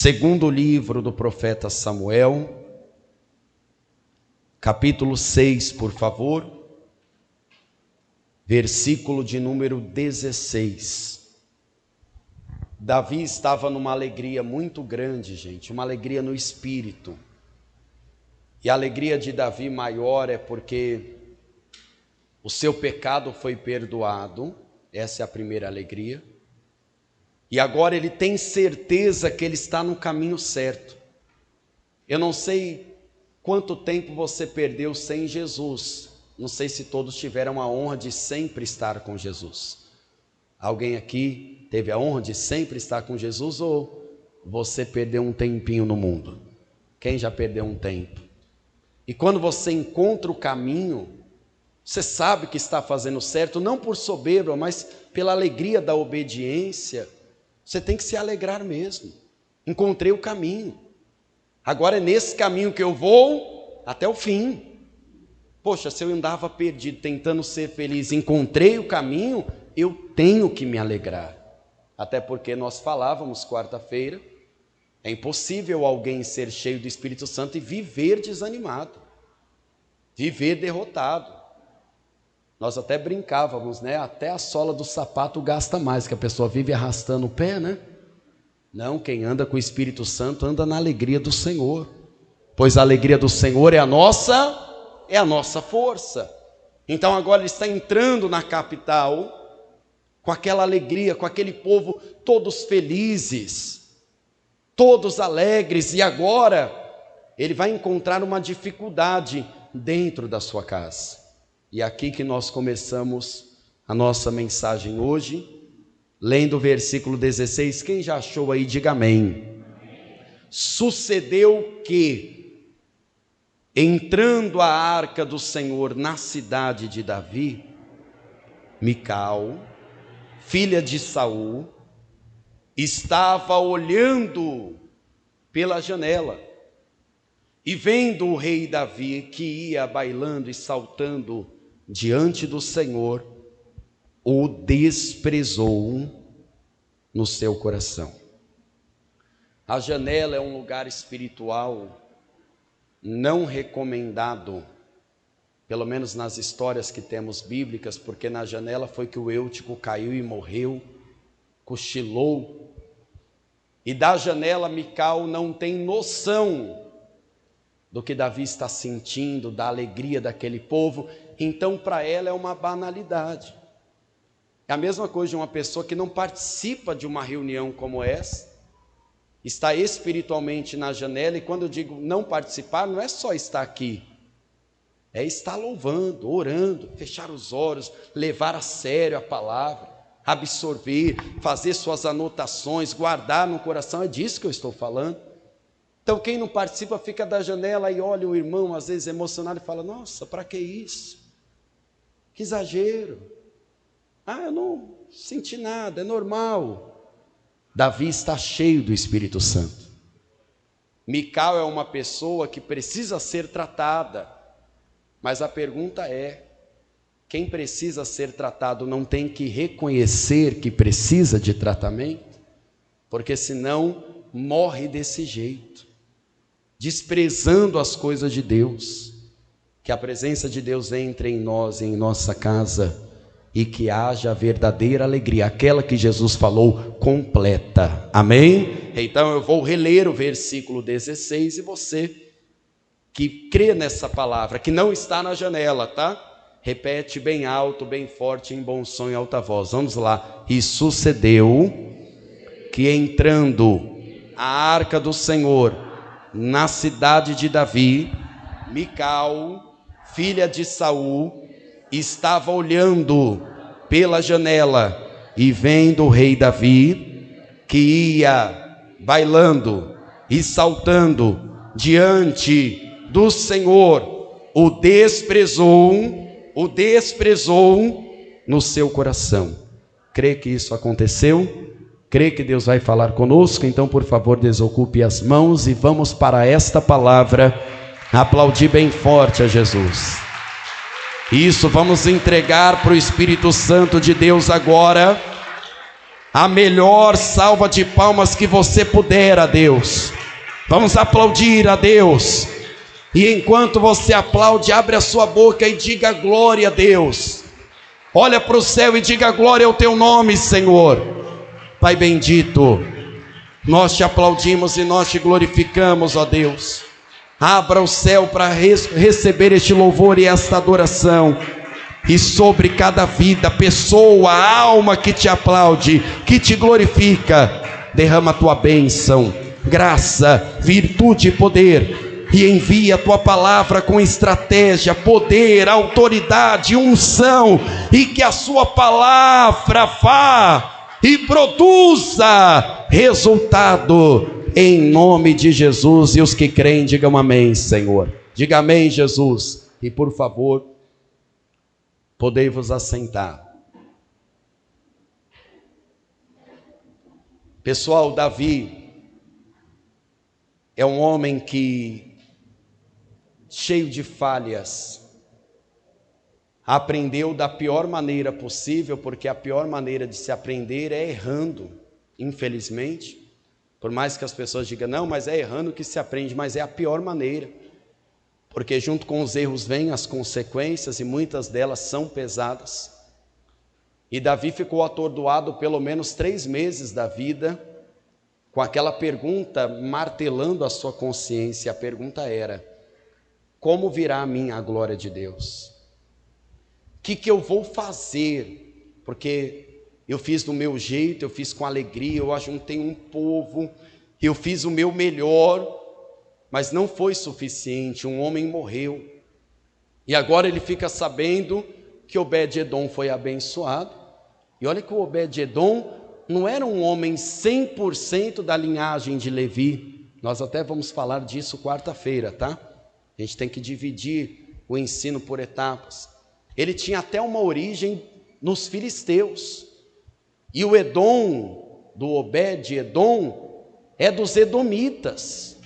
Segundo livro do profeta Samuel, capítulo 6, por favor, versículo de número 16. Davi estava numa alegria muito grande, gente, uma alegria no espírito. E a alegria de Davi maior é porque o seu pecado foi perdoado, essa é a primeira alegria. E agora ele tem certeza que ele está no caminho certo. Eu não sei quanto tempo você perdeu sem Jesus. Não sei se todos tiveram a honra de sempre estar com Jesus. Alguém aqui teve a honra de sempre estar com Jesus ou você perdeu um tempinho no mundo? Quem já perdeu um tempo? E quando você encontra o caminho, você sabe que está fazendo certo, não por soberba, mas pela alegria da obediência. Você tem que se alegrar mesmo. Encontrei o caminho. Agora é nesse caminho que eu vou até o fim. Poxa, se eu andava perdido, tentando ser feliz, encontrei o caminho, eu tenho que me alegrar. Até porque nós falávamos quarta-feira, é impossível alguém ser cheio do Espírito Santo e viver desanimado, viver derrotado. Nós até brincávamos, né? Até a sola do sapato gasta mais, que a pessoa vive arrastando o pé, né? Não, quem anda com o Espírito Santo anda na alegria do Senhor, pois a alegria do Senhor é a nossa força. Então agora ele está entrando na capital com aquela alegria, com aquele povo todos felizes, todos alegres, e agora ele vai encontrar uma dificuldade dentro da sua casa. E aqui que nós começamos a nossa mensagem hoje, lendo o versículo 16. Quem já achou aí, diga amém. Sucedeu que, entrando a arca do Senhor na cidade de Davi, Mical, filha de Saul, estava olhando pela janela, e vendo o rei Davi que ia bailando e saltando diante do Senhor, o desprezou no seu coração. A janela é um lugar espiritual não recomendado, pelo menos nas histórias que temos bíblicas, porque na janela foi que o Eutico caiu e morreu, cochilou, e da janela Mical não tem noção do que Davi está sentindo, da alegria daquele povo. Então para ela é uma banalidade. É a mesma coisa de uma pessoa que não participa de uma reunião como essa, está espiritualmente na janela, e quando eu digo não participar, não é só estar aqui, é estar louvando, orando, fechar os olhos, levar a sério a palavra, absorver, fazer suas anotações, guardar no coração. É disso que eu estou falando. Então quem não participa fica da janela e olha o irmão às vezes emocionado e fala: nossa, para que isso? Que exagero. Eu não senti nada, é normal. Davi está cheio do Espírito Santo. Mical é uma pessoa que precisa ser tratada, mas a pergunta é: quem precisa ser tratado não tem que reconhecer que precisa de tratamento? Porque senão morre desse jeito, desprezando as coisas de Deus. Que a presença de Deus entre em nós, em nossa casa, e que haja verdadeira alegria, aquela que Jesus falou, completa. Amém? Então eu vou reler o versículo 16, e você que crê nessa palavra, que não está na janela, tá? Repete bem alto, bem forte, em bom som e alta voz. Vamos lá. E sucedeu que, entrando a arca do Senhor na cidade de Davi, Mical, filha de Saul, estava olhando pela janela, e vendo o rei Davi que ia bailando e saltando diante do Senhor, o desprezou no seu coração. Crê que isso aconteceu? Crê que Deus vai falar conosco? Então, por favor, desocupe as mãos e vamos para esta palavra. Aplaudir bem forte a Jesus. Isso, vamos entregar para o Espírito Santo de Deus agora A melhor salva de palmas que você puder a Deus. Vamos aplaudir a Deus. E enquanto você aplaude, abre a sua boca e diga glória a Deus. Olha para o céu e diga glória ao teu nome, Senhor. Pai bendito, nós te aplaudimos e nós te glorificamos, ó Deus. Abra o céu para receber este louvor e esta adoração. E sobre cada vida, pessoa, alma que te aplaude, que te glorifica, derrama a tua bênção, graça, virtude e poder. E envia a tua palavra com estratégia, poder, autoridade, unção. E que a sua palavra vá e produza resultado, em nome de Jesus. E os que creem, digam amém, Senhor. Diga amém, Jesus. E por favor, podei-vos assentar. Pessoal, Davi é um homem cheio de falhas, aprendeu da pior maneira possível, porque a pior maneira de se aprender é errando, infelizmente. Por mais que as pessoas digam, não, mas é errando que se aprende, mas é a pior maneira, porque junto com os erros vêm as consequências, e muitas delas são pesadas. E Davi ficou atordoado pelo menos 3 meses da vida, com aquela pergunta martelando a sua consciência. A pergunta era: como virá a mim a glória de Deus? O que eu vou fazer? Porque eu fiz do meu jeito, eu fiz com alegria, eu ajuntei um povo, eu fiz o meu melhor, mas não foi suficiente, um homem morreu. E agora ele fica sabendo que Obed-Edom foi abençoado. E olha que o Obed-Edom não era um homem 100% da linhagem de Levi. Nós até vamos falar disso quarta-feira, tá? A gente tem que dividir o ensino por etapas. Ele tinha até uma origem nos filisteus. E o Edom, do Obed-Edom, é dos edomitas,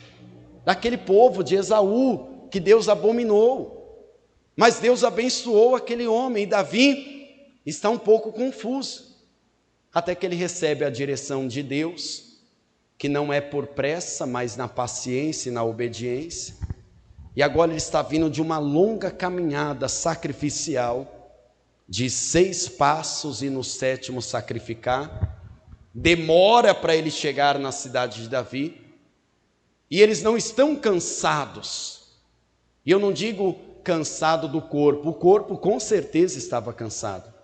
daquele povo de Esaú, que Deus abominou. Mas Deus abençoou aquele homem, e Davi está um pouco confuso, até que ele recebe a direção de Deus, que não é por pressa, mas na paciência e na obediência. E agora ele está vindo de uma longa caminhada sacrificial, de 6 passos e no 7º sacrificar. Demora para ele chegar na cidade de Davi. E eles não estão cansados. E eu não digo cansado do corpo. O corpo com certeza estava cansado.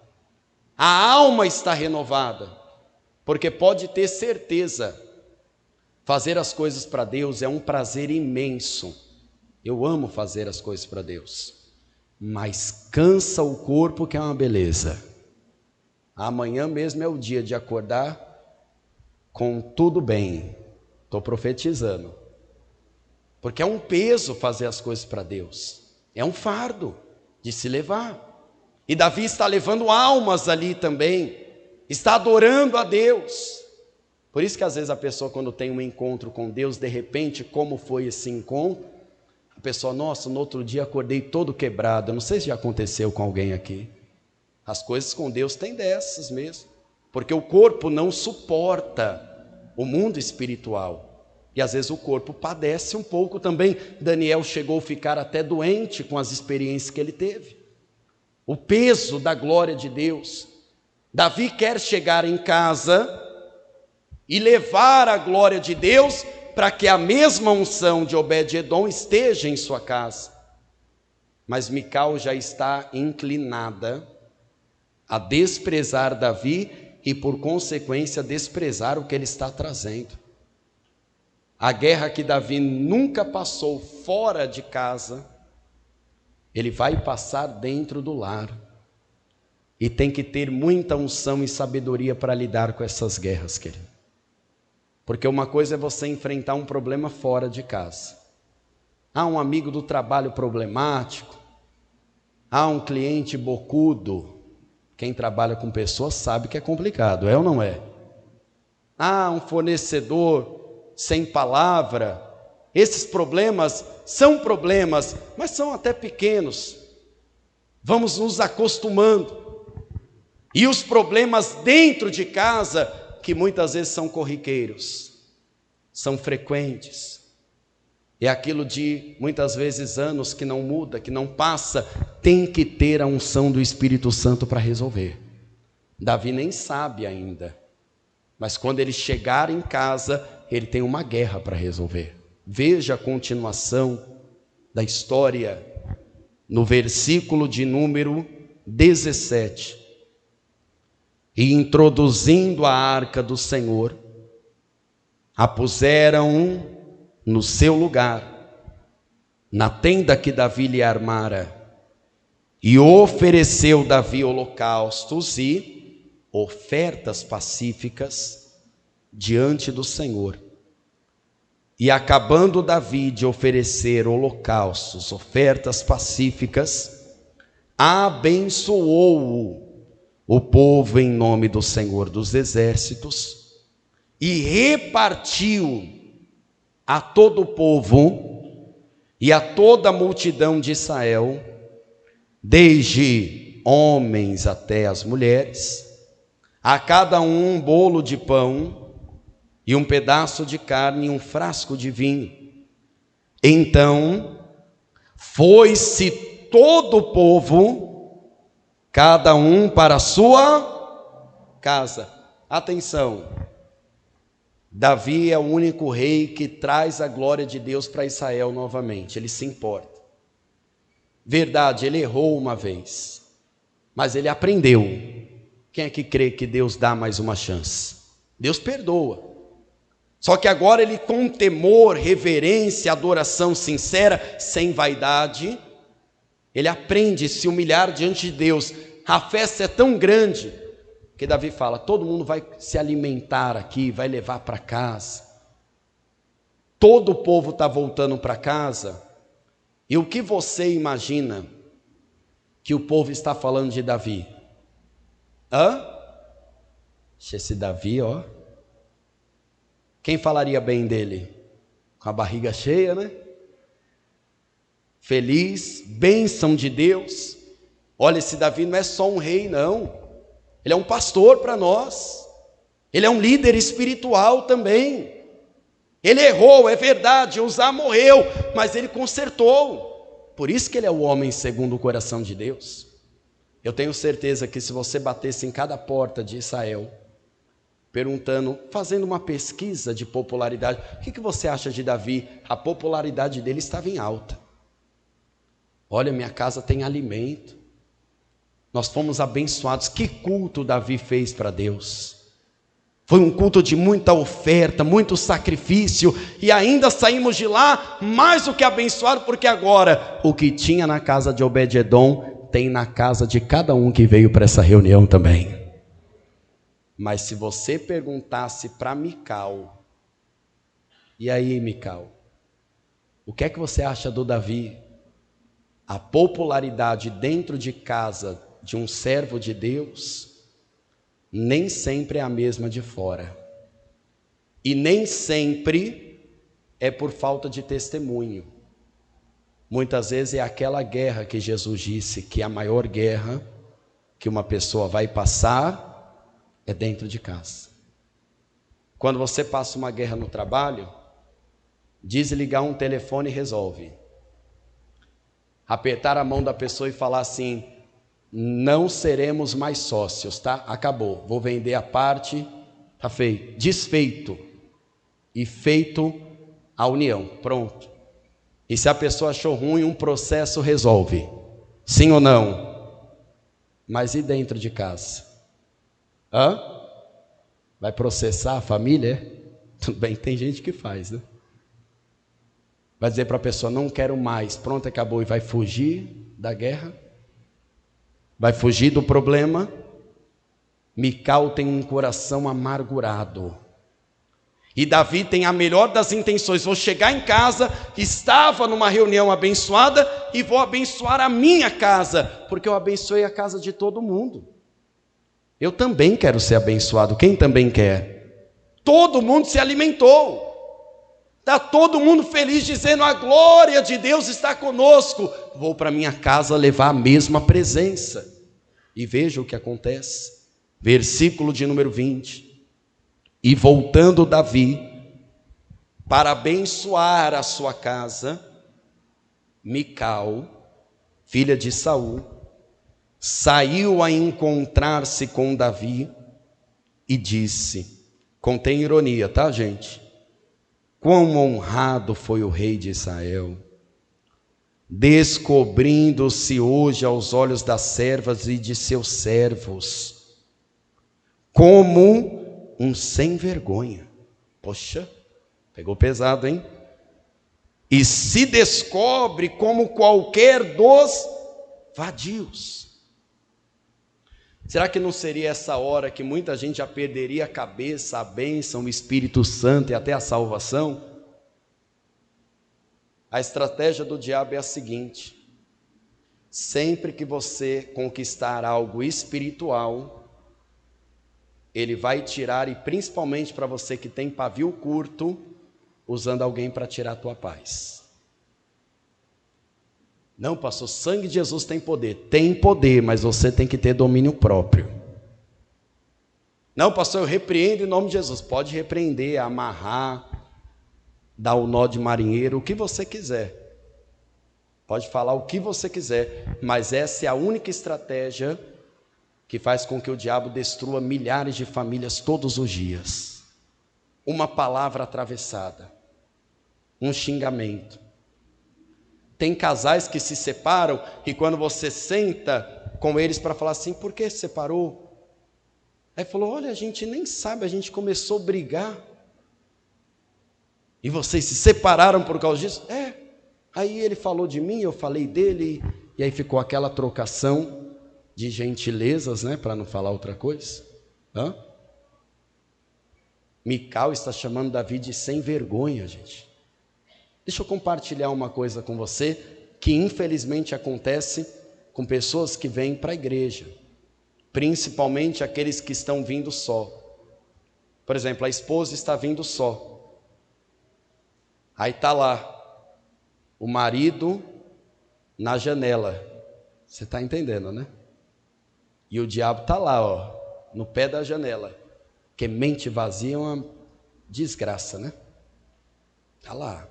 A alma está renovada. Porque pode ter certeza, fazer as coisas para Deus é um prazer imenso. Eu amo fazer as coisas para Deus, mas cansa o corpo, que é uma beleza. Amanhã mesmo é o dia de acordar com tudo bem. Estou profetizando, porque é um peso fazer as coisas para Deus, é um fardo de se levar. E Davi está levando almas ali também, está adorando a Deus. Por isso que às vezes a pessoa, quando tem um encontro com Deus, de repente, como foi esse encontro? A pessoa, nossa, no outro dia acordei todo quebrado. Eu não sei se já aconteceu com alguém aqui. As coisas com Deus tem dessas mesmo, porque o corpo não suporta o mundo espiritual, e às vezes o corpo padece um pouco também. Daniel chegou a ficar até doente com as experiências que ele teve, o peso da glória de Deus. Davi quer chegar em casa e levar a glória de Deus, para que a mesma unção de Obed-Edom esteja em sua casa. Mas Mical já está inclinada a desprezar Davi e, por consequência, desprezar o que ele está trazendo. A guerra que Davi nunca passou fora de casa, ele vai passar dentro do lar. E tem que ter muita unção e sabedoria para lidar com essas guerras, querido. Porque uma coisa é você enfrentar um problema fora de casa. Um amigo do trabalho problemático, um cliente bocudo. Quem trabalha com pessoas sabe que é complicado, é ou não é? Um fornecedor sem palavra. Esses problemas são problemas, mas são até pequenos. Vamos nos acostumando. E os problemas dentro de casa que muitas vezes são corriqueiros, são frequentes. É aquilo de muitas vezes anos que não muda, que não passa, tem que ter a unção do Espírito Santo para resolver. Davi nem sabe ainda, mas quando ele chegar em casa, ele tem uma guerra para resolver. Veja a continuação da história no versículo de número 17. E introduzindo a arca do Senhor, a puseram no seu lugar, na tenda que Davi lhe armara, e ofereceu Davi holocaustos e ofertas pacíficas diante do Senhor. E acabando Davi de oferecer holocaustos, ofertas pacíficas, abençoou o povo em nome do Senhor dos Exércitos e repartiu a todo o povo e a toda a multidão de Israel, desde homens até as mulheres, a cada um bolo de pão e um pedaço de carne e um frasco de vinho. Então foi-se todo o povo, cada um para a sua casa. Atenção, Davi é o único rei que traz a glória de Deus para Israel novamente, ele se importa. Verdade, ele errou uma vez, mas ele aprendeu. Quem é que crê que Deus dá mais uma chance? Deus perdoa. Só que agora ele, com temor, reverência, adoração sincera, sem vaidade, ele aprende a se humilhar diante de Deus. A festa é tão grande que Davi fala: todo mundo vai se alimentar aqui, vai levar para casa. Todo o povo está voltando para casa. E o que você imagina que o povo está falando de Davi? Esse Davi, ó. Quem falaria bem dele? Com a barriga cheia, né? Feliz, bênção de Deus. Olha, esse Davi não é só um rei, não. Ele é um pastor para nós. Ele é um líder espiritual também. Ele errou, é verdade, Uzá morreu, mas ele consertou. Por isso que ele é o homem segundo o coração de Deus. Eu tenho certeza que se você batesse em cada porta de Israel, perguntando, fazendo uma pesquisa de popularidade, o que você acha de Davi? A popularidade dele estava em alta. Olha, minha casa tem alimento, nós fomos abençoados. Que culto Davi fez para Deus? Foi um culto de muita oferta, muito sacrifício, e ainda saímos de lá mais do que abençoados, porque agora o que tinha na casa de Obed-edom tem na casa de cada um que veio para essa reunião também. Mas se você perguntasse para Mical, e aí, Mical, o que é que você acha do Davi? A popularidade dentro de casa de um servo de Deus nem sempre é a mesma de fora. E nem sempre é por falta de testemunho. Muitas vezes é aquela guerra que Jesus disse que a maior guerra que uma pessoa vai passar é dentro de casa. Quando você passa uma guerra no trabalho, desligar um telefone resolve. Apertar a mão da pessoa e falar assim: não seremos mais sócios, tá? Acabou, vou vender a parte, tá feito, desfeito e feito a união, pronto. E se a pessoa achou ruim, um processo resolve, sim ou não? Mas e dentro de casa? Vai processar a família? Tudo bem, tem gente que faz, né? Vai dizer para a pessoa: não quero mais, pronto, acabou, e vai fugir da guerra? Vai fugir do problema? Mical tem um coração amargurado. E Davi tem a melhor das intenções: vou chegar em casa, estava numa reunião abençoada e vou abençoar a minha casa, porque eu abençoei a casa de todo mundo. Eu também quero ser abençoado. Quem também quer? Todo mundo se alimentou. Está todo mundo feliz, dizendo: a glória de Deus está conosco. Vou para minha casa levar a mesma presença. E veja o que acontece. Versículo de número 20. E voltando Davi para abençoar a sua casa, Mical, filha de Saul, saiu a encontrar-se com Davi e disse, contém ironia, tá, gente? Quão honrado foi o rei de Israel, descobrindo-se hoje aos olhos das servas e de seus servos, como um sem vergonha. Poxa, pegou pesado, hein? E se descobre como qualquer dos vadios. Será que não seria essa hora que muita gente já perderia a cabeça, a bênção, o Espírito Santo e até a salvação? A estratégia do diabo é a seguinte: sempre que você conquistar algo espiritual, ele vai tirar, e principalmente para você que tem pavio curto, usando alguém para tirar a tua paz. Não, pastor, o sangue de Jesus tem poder. Tem poder, mas você tem que ter domínio próprio. Não, pastor, eu repreendo em nome de Jesus. Pode repreender, amarrar, dar o nó de marinheiro, o que você quiser. Pode falar o que você quiser, mas essa é a única estratégia que faz com que o diabo destrua milhares de famílias todos os dias. Uma palavra atravessada, um xingamento. Tem casais que se separam e quando você senta com eles para falar assim, por que se separou? Aí falou, olha, a gente nem sabe, a gente começou a brigar. E vocês se separaram por causa disso? É. Aí ele falou de mim, eu falei dele, e aí ficou aquela trocação de gentilezas, né, para não falar outra coisa. Mical está chamando Davi de sem vergonha, gente. Deixa eu compartilhar uma coisa com você, que infelizmente acontece com pessoas que vêm para a igreja, principalmente aqueles que estão vindo só. Por exemplo, a esposa está vindo só, aí está lá, o marido na janela, você está entendendo, né? E o diabo está lá, ó, no pé da janela, porque mente vazia é uma desgraça, né? Está lá.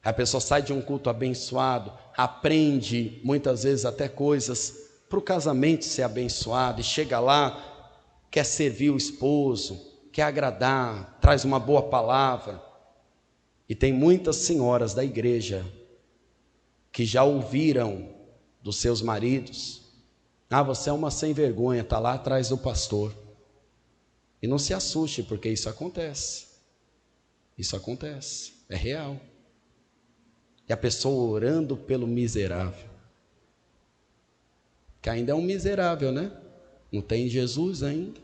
A pessoa sai de um culto abençoado, aprende muitas vezes até coisas para o casamento ser abençoado, e chega lá, quer servir o esposo, quer agradar, traz uma boa palavra. E tem muitas senhoras da igreja que já ouviram dos seus maridos, você é uma sem vergonha, está lá atrás do pastor. E não se assuste, porque isso acontece. Isso acontece, é real. E a pessoa orando pelo miserável, que ainda é um miserável, né? Não tem Jesus ainda,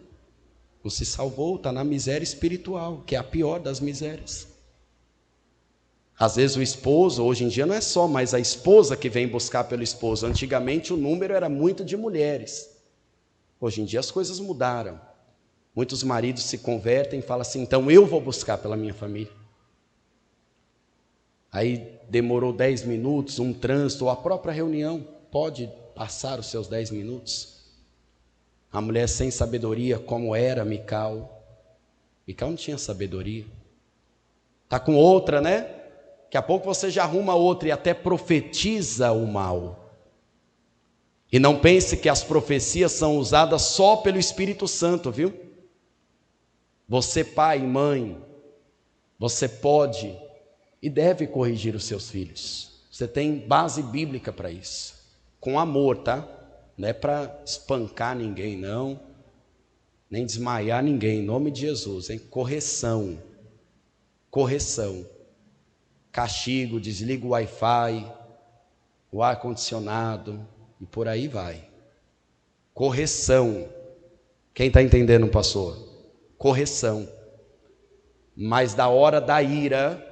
não se salvou, está na miséria espiritual, que é a pior das misérias. Às vezes o esposo, hoje em dia não é só mais a esposa que vem buscar pelo esposo. Antigamente o número era muito de mulheres. Hoje em dia as coisas mudaram. Muitos maridos se convertem e falam assim, então eu vou buscar pela minha família. Aí demorou 10 minutos, um trânsito, ou a própria reunião, pode passar os seus 10 minutos. A mulher sem sabedoria, como era Mical. Mical não tinha sabedoria. Está com outra, né? Daqui a pouco você já arruma outra e até profetiza o mal. E não pense que as profecias são usadas só pelo Espírito Santo, viu? Você, pai e mãe, você pode e deve corrigir os seus filhos. Você tem base bíblica para isso. Com amor, tá? Não é para espancar ninguém, não. Nem desmaiar ninguém, em nome de Jesus, hein? Correção. Correção. Castigo, desliga o Wi-Fi, o ar-condicionado e por aí vai. Correção. Quem está entendendo, pastor? Correção. Mas da hora da ira,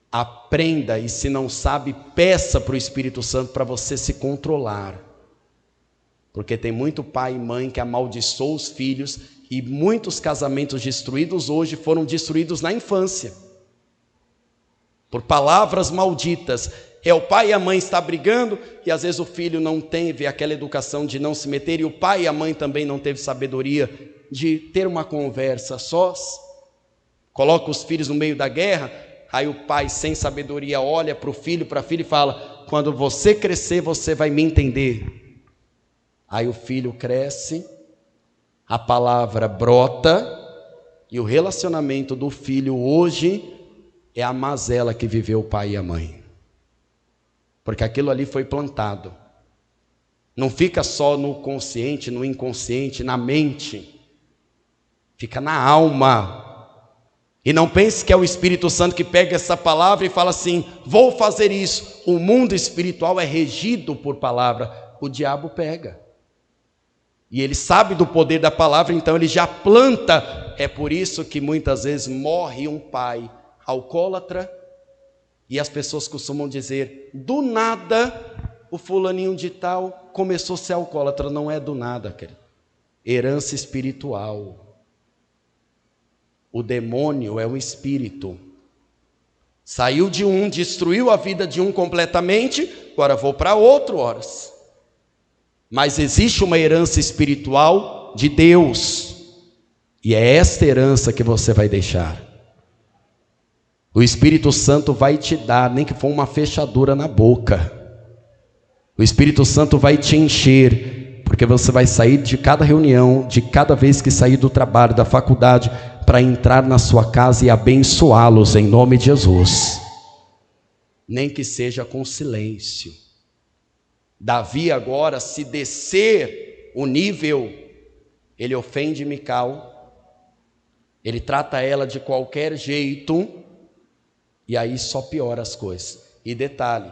aprenda, e se não sabe, peça para o Espírito Santo para você se controlar. Porque tem muito pai e mãe que amaldiçoou os filhos, e muitos casamentos destruídos hoje foram destruídos na infância. Por palavras malditas. É o pai e a mãe está brigando, e às vezes o filho não teve aquela educação de não se meter, e o pai e a mãe também não teve sabedoria de ter uma conversa sós, coloca os filhos no meio da guerra, aí o pai sem sabedoria olha para o filho, para a filha e fala: quando você crescer você vai me entender. Aí o filho cresce, a palavra brota, e o relacionamento do filho hoje é a mazela que viveu o pai e a mãe, porque aquilo ali foi plantado. Não fica só no consciente, no inconsciente, na mente, fica na alma. E não pense que é o Espírito Santo que pega essa palavra e fala assim: vou fazer isso. O mundo espiritual é regido por palavra. O diabo pega, e ele sabe do poder da palavra, então ele já planta. É por isso que muitas vezes morre um pai alcoólatra, e as pessoas costumam dizer: do nada o fulaninho de tal começou a ser alcoólatra. Não é do nada, querido. Herança espiritual. O demônio é um espírito. Saiu de um, destruiu a vida de um completamente, agora vou para outro, horas. Mas existe uma herança espiritual de Deus, e é esta herança que você vai deixar. O Espírito Santo vai te dar, nem que for uma fechadura na boca. O Espírito Santo vai te encher, porque você vai sair de cada reunião, de cada vez que sair do trabalho, da faculdade, para entrar na sua casa e abençoá-los em nome de Jesus. Nem que seja com silêncio. Davi agora, se descer o nível, ele ofende Mical, ele trata ela de qualquer jeito, e aí só piora as coisas. E detalhe,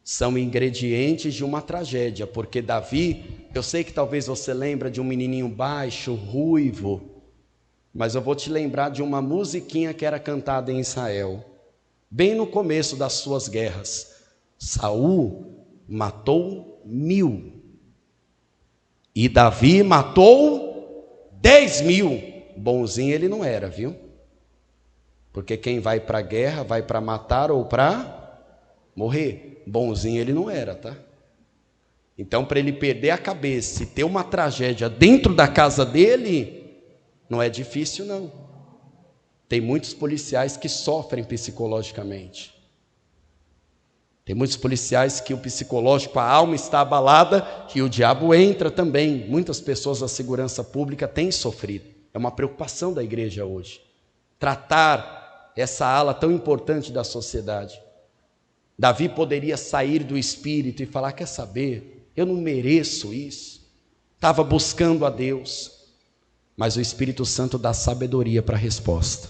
são ingredientes de uma tragédia, porque Davi, eu sei que talvez você lembre de um menininho baixo, ruivo, mas eu vou te lembrar de uma musiquinha que era cantada em Israel, bem no começo das suas guerras. Saul matou 1000, e Davi matou 10.000. Bonzinho ele não era, viu? Porque quem vai para a guerra vai para matar ou para morrer. Bonzinho ele não era, tá? Então, para ele perder a cabeça e ter uma tragédia dentro da casa dele, não é difícil, não. Tem muitos policiais que sofrem psicologicamente. Tem muitos policiais que o psicológico, a alma está abalada, e o diabo entra também. Muitas pessoas da segurança pública têm sofrido. É uma preocupação da igreja hoje, tratar essa ala tão importante da sociedade. Davi poderia sair do espírito e falar: quer saber, eu não mereço isso. Estava buscando a Deus. Mas o Espírito Santo dá sabedoria para a resposta.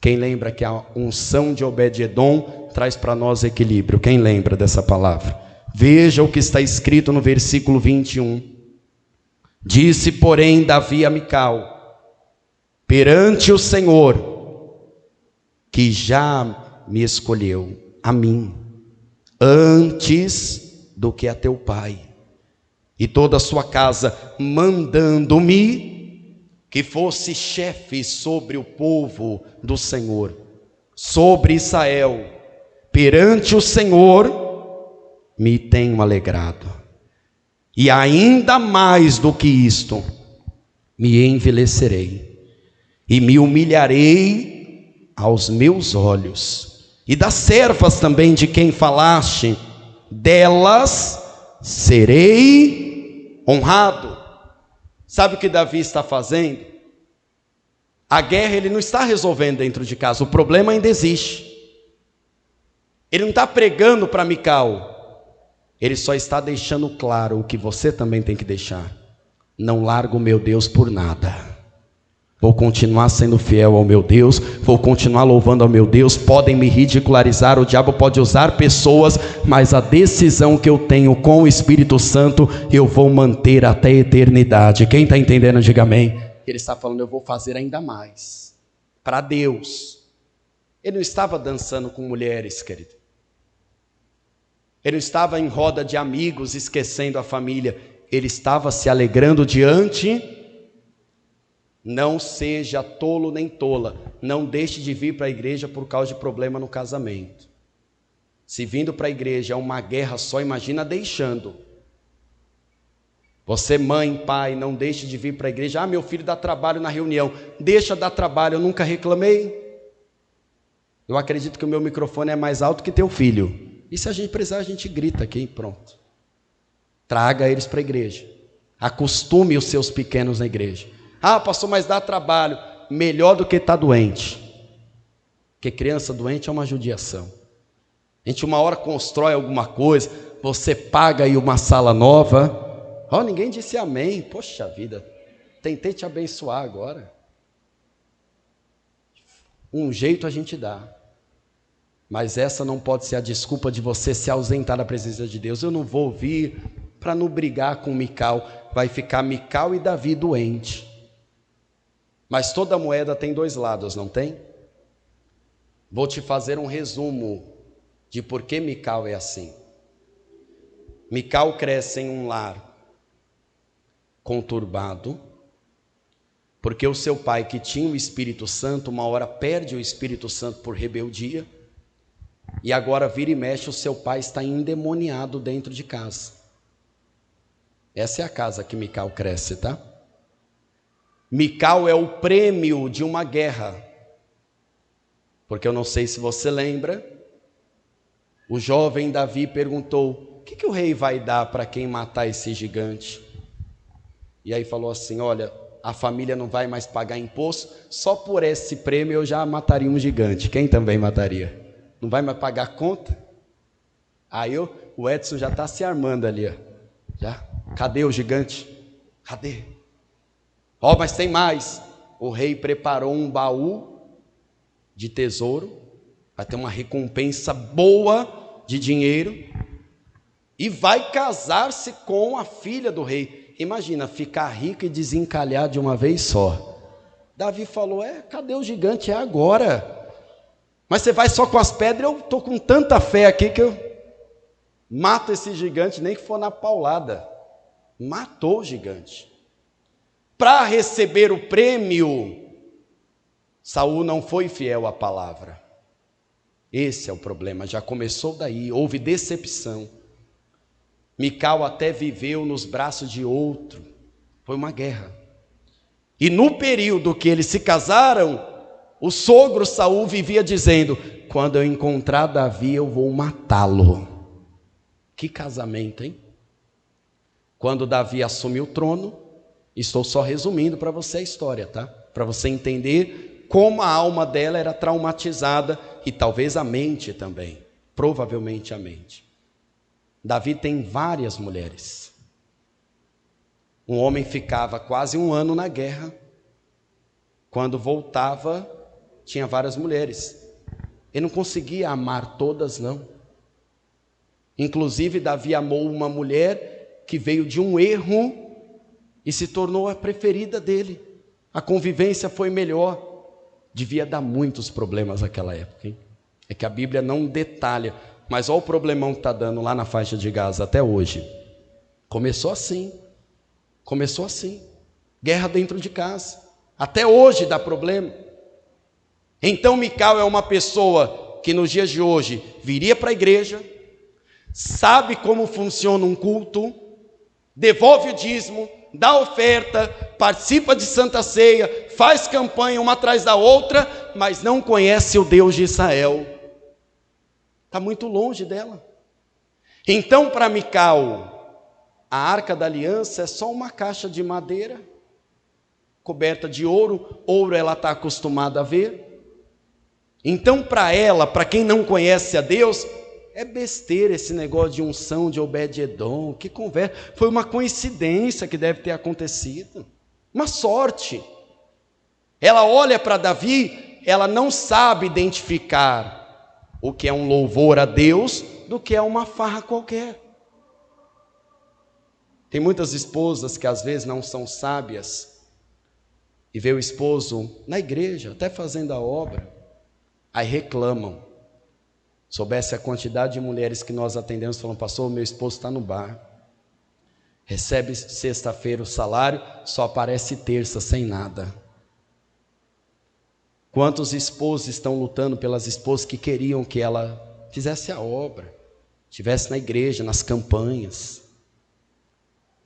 Quem lembra que a unção de Obed-edom traz para nós equilíbrio? Quem lembra dessa palavra? Veja o que está escrito no versículo 21. Disse, porém, Davi a Mical: perante o Senhor, que já me escolheu a mim, antes do que a teu pai, e toda a sua casa, mandando-me que fosse chefe sobre o povo do Senhor, sobre Israel, perante o Senhor me tenho alegrado, e ainda mais do que isto, me envelhecerei, e me humilharei aos meus olhos, e das servas também de quem falaste, delas serei honrado. Sabe o que Davi está fazendo? A guerra ele não está resolvendo dentro de casa, o problema ainda existe. Ele não está pregando para Mical, ele só está deixando claro o que você também tem que deixar: não largo o meu Deus por nada. Vou continuar sendo fiel ao meu Deus, vou continuar louvando ao meu Deus. Podem me ridicularizar, o diabo pode usar pessoas, mas a decisão que eu tenho com o Espírito Santo, eu vou manter até a eternidade. Quem está entendendo, diga amém. Ele está falando: eu vou fazer ainda mais para Deus. Ele não estava dançando com mulheres, querido. Ele não estava em roda de amigos, esquecendo a família. Ele estava se alegrando diante. Não seja tolo nem tola, não deixe de vir para a igreja por causa de problema no casamento. Se vindo para a igreja é uma guerra só, imagina deixando. Você, mãe, pai, não deixe de vir para a igreja. Meu filho dá trabalho na reunião. Deixa dar trabalho, eu nunca reclamei. Eu acredito que o meu microfone é mais alto que teu filho. E se a gente precisar, a gente grita aqui, pronto. Traga eles para a igreja. Acostume os seus pequenos na igreja. Pastor, mas dá trabalho. Melhor do que estar doente. Porque criança doente é uma judiação. A gente uma hora constrói alguma coisa, você paga aí uma sala nova. Ninguém disse amém. Poxa vida, tentei te abençoar agora. Um jeito a gente dá. Mas essa não pode ser a desculpa de você se ausentar da presença de Deus. Eu não vou vir para não brigar com Mical. Vai ficar Mical e Davi doente. Mas toda moeda tem dois lados, não tem? Vou te fazer um resumo de por que Mical é assim. Mical cresce em um lar conturbado, porque o seu pai, que tinha o Espírito Santo, uma hora perde o Espírito Santo por rebeldia, e agora vira e mexe, o seu pai está endemoniado dentro de casa. Essa é a casa que Mical cresce, tá? Mical é o prêmio de uma guerra, porque eu não sei se você lembra, o jovem Davi perguntou: o que o rei vai dar para quem matar esse gigante? E aí falou assim: olha, a família não vai mais pagar imposto, só por esse prêmio eu já mataria um gigante. Quem também mataria? Não vai mais pagar conta? Aí o Edson já está se armando ali, ó. Já? Cadê o gigante? Cadê? Mas tem mais. O rei preparou um baú de tesouro, vai ter uma recompensa boa de dinheiro, e vai casar-se com a filha do rei. Imagina, ficar rico e desencalhar de uma vez só. Davi falou: cadê o gigante? É agora. Mas você vai só com as pedras? Eu estou com tanta fé aqui que eu mato esse gigante, nem que for na paulada. Matou o gigante. Para receber o prêmio, Saul não foi fiel à palavra. Esse é o problema, já começou daí, houve decepção. Mical até viveu nos braços de outro, foi uma guerra. E no período que eles se casaram, o sogro Saul vivia dizendo: quando eu encontrar Davi, eu vou matá-lo. Que casamento, hein? Quando Davi assumiu o trono, estou só resumindo para você a história, tá? Para você entender como a alma dela era traumatizada, e talvez a mente também, provavelmente a mente. Davi tem várias mulheres. Um homem ficava quase um ano na guerra, quando voltava, tinha várias mulheres. Ele não conseguia amar todas, não. Inclusive, Davi amou uma mulher que veio de um erro e se tornou a preferida dele. A convivência foi melhor. Devia dar muitos problemas naquela época, hein? É que a Bíblia não detalha, mas olha o problemão que está dando lá na faixa de Gaza até hoje. Começou assim. Guerra dentro de casa. Até hoje dá problema. Então Mical é uma pessoa que nos dias de hoje viria para a igreja, sabe como funciona um culto, devolve o dízimo, dá oferta, participa de Santa Ceia, faz campanha uma atrás da outra, mas não conhece o Deus de Israel. Está muito longe dela. Então, para Mical, a Arca da Aliança é só uma caixa de madeira, coberta de ouro. Ouro ela está acostumada a ver. Então, para ela, para quem não conhece a Deus, é besteira esse negócio de unção de Obed-Edom. Que conversa, foi uma coincidência que deve ter acontecido, uma sorte. Ela olha para Davi, ela não sabe identificar o que é um louvor a Deus do que é uma farra qualquer. Tem muitas esposas que às vezes não são sábias e vê o esposo na igreja, até fazendo a obra, aí reclamam. Soubesse a quantidade de mulheres que nós atendemos falando: pastor, meu esposo está no bar, recebe sexta-feira o salário, só aparece terça sem nada. Quantos esposos estão lutando pelas esposas que queriam que ela fizesse a obra, estivesse na igreja, nas campanhas?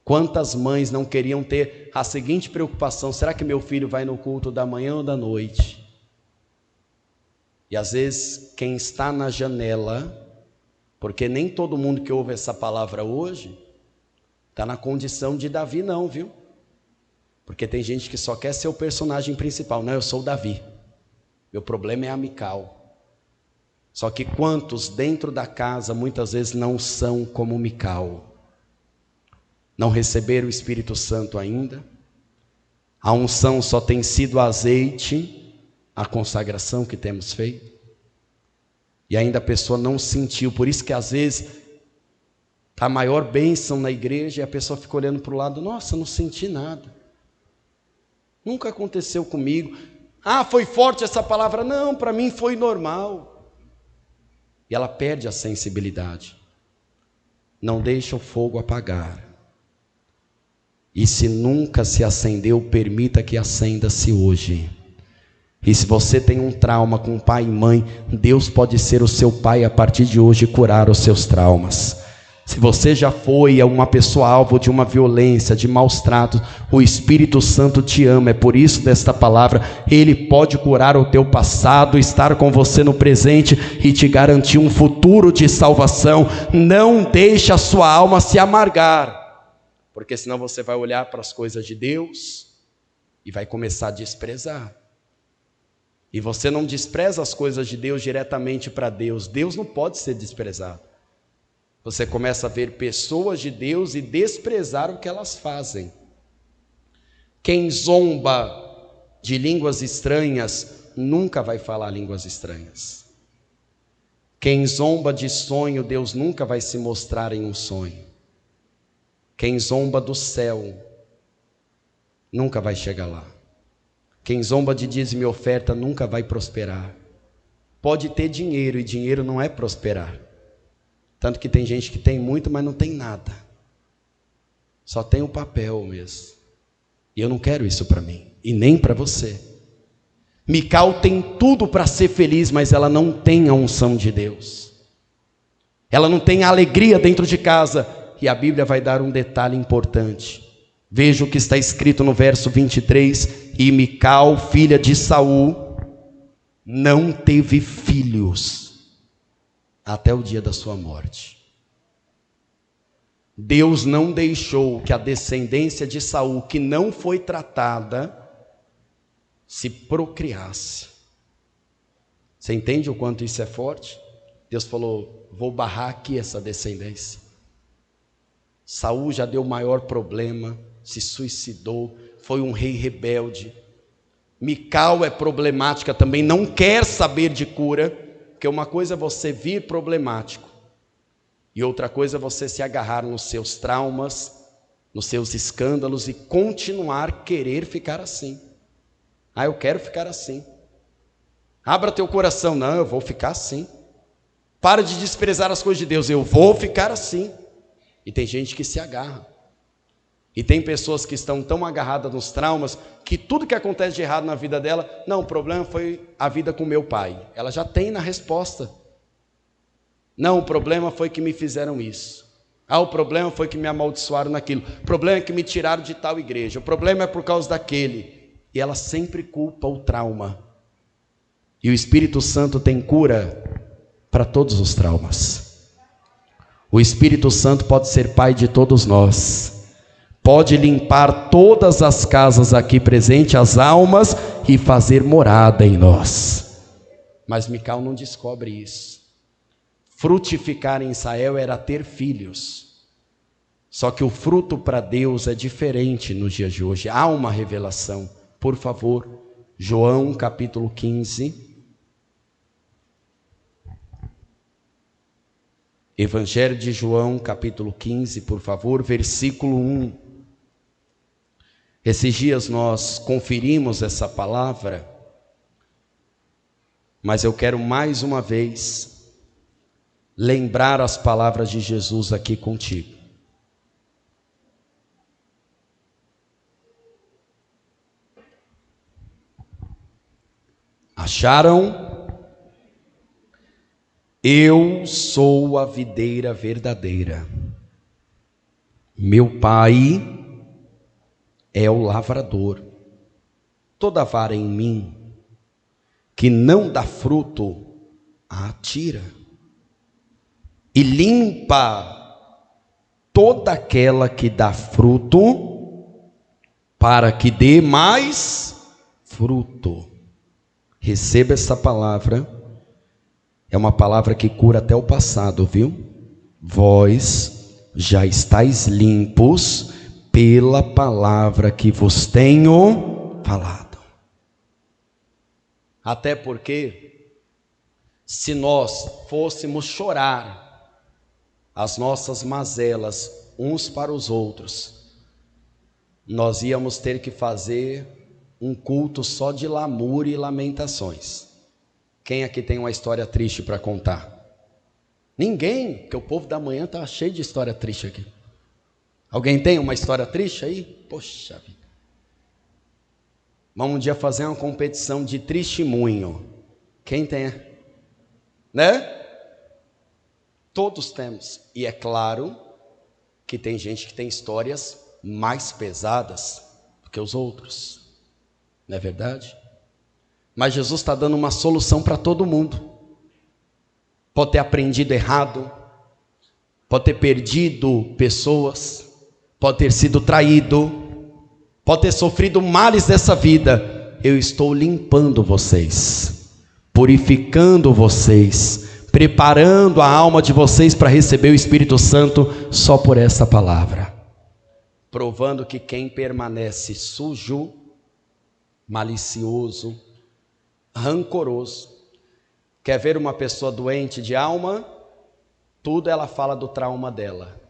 Quantas mães não queriam ter a seguinte preocupação: será que meu filho vai no culto da manhã ou da noite? E às vezes quem está na janela, porque nem todo mundo que ouve essa palavra hoje está na condição de Davi não, viu? Porque tem gente que só quer ser o personagem principal. Não, eu sou o Davi, meu problema é a Mical. Só que quantos dentro da casa muitas vezes não são como Mical? Não receberam o Espírito Santo ainda, a unção só tem sido azeite, a consagração que temos feito, e ainda a pessoa não sentiu. Por isso que às vezes a maior bênção na igreja e a pessoa fica olhando para o lado: nossa, não senti nada, nunca aconteceu comigo. Ah, foi forte essa palavra. Não, para mim foi normal. E ela perde a sensibilidade. Não deixa o fogo apagar. E se nunca se acendeu, permita que acenda-se hoje. E se você tem um trauma com pai e mãe, Deus pode ser o seu pai a partir de hoje e curar os seus traumas. Se você já foi uma pessoa alvo de uma violência, de maus tratos, o Espírito Santo te ama. É por isso desta palavra: Ele pode curar o teu passado, estar com você no presente e te garantir um futuro de salvação. Não deixe a sua alma se amargar, porque senão você vai olhar para as coisas de Deus e vai começar a desprezar. E você não despreza as coisas de Deus diretamente para Deus. Deus não pode ser desprezado. Você começa a ver pessoas de Deus e desprezar o que elas fazem. Quem zomba de línguas estranhas nunca vai falar línguas estranhas. Quem zomba de sonho, Deus nunca vai se mostrar em um sonho. Quem zomba do céu nunca vai chegar lá. Quem zomba de dízimo e oferta nunca vai prosperar. Pode ter dinheiro, e dinheiro não é prosperar. Tanto que tem gente que tem muito, mas não tem nada. Só tem o papel mesmo. E eu não quero isso para mim, e nem para você. Mical tem tudo para ser feliz, mas ela não tem a unção de Deus. Ela não tem a alegria dentro de casa. E a Bíblia vai dar um detalhe importante. Veja o que está escrito no verso 23. E Mical, filha de Saul, não teve filhos até o dia da sua morte. Deus não deixou que a descendência de Saul, que não foi tratada, se procriasse. Você entende o quanto isso é forte? Deus falou: vou barrar aqui essa descendência. Saul já deu maior problema, se suicidou, foi um rei rebelde. Mical é problemática também, não quer saber de cura, porque uma coisa é você vir problemático, e outra coisa é você se agarrar nos seus traumas, nos seus escândalos e continuar querer ficar assim. Ah, eu quero ficar assim. Abra teu coração. Não, eu vou ficar assim. Para de desprezar as coisas de Deus. Eu vou ficar assim. E tem gente que se agarra. E tem pessoas que estão tão agarradas nos traumas que tudo que acontece de errado na vida dela, não, o problema foi a vida com meu pai. Ela já tem na resposta. Não, o problema foi que me fizeram isso. Ah, o problema foi que me amaldiçoaram naquilo. O problema é que me tiraram de tal igreja. O problema é por causa daquele. E ela sempre culpa o trauma. E o Espírito Santo tem cura para todos os traumas. O Espírito Santo pode ser pai de todos nós. Pode limpar todas as casas aqui presentes, as almas, e fazer morada em nós. Mas Mical não descobre isso. Frutificar em Israel era ter filhos. Só que o fruto para Deus é diferente nos dias de hoje. Há uma revelação. Por favor, João capítulo 15. Evangelho de João capítulo 15, por favor, versículo 1. Esses dias nós conferimos essa palavra, mas eu quero mais uma vez lembrar as palavras de Jesus aqui contigo. Acharam? Eu sou a videira verdadeira. Meu pai é o lavrador. Toda vara em mim que não dá fruto, a tira. E limpa toda aquela que dá fruto, para que dê mais fruto. Receba essa palavra. É uma palavra que cura até o passado, viu? Vós já estáis limpos pela palavra que vos tenho falado. Até porque, se nós fôssemos chorar as nossas mazelas uns para os outros, nós íamos ter que fazer um culto só de lamúria e lamentações. Quem aqui tem uma história triste para contar? Ninguém, porque o povo da manhã está cheio de história triste aqui. Alguém tem uma história triste aí? Poxa vida. Vamos um dia fazer uma competição de testemunho. Quem tem? Né? Todos temos. E é claro que tem gente que tem histórias mais pesadas do que os outros. Não é verdade? Mas Jesus está dando uma solução para todo mundo. Pode ter aprendido errado, pode ter perdido pessoas, pode ter sido traído, pode ter sofrido males dessa vida. Eu estou limpando vocês, purificando vocês, preparando a alma de vocês para receber o Espírito Santo só por essa palavra. Provando que quem permanece sujo, malicioso, rancoroso, quer ver uma pessoa doente de alma? Tudo ela fala do trauma dela.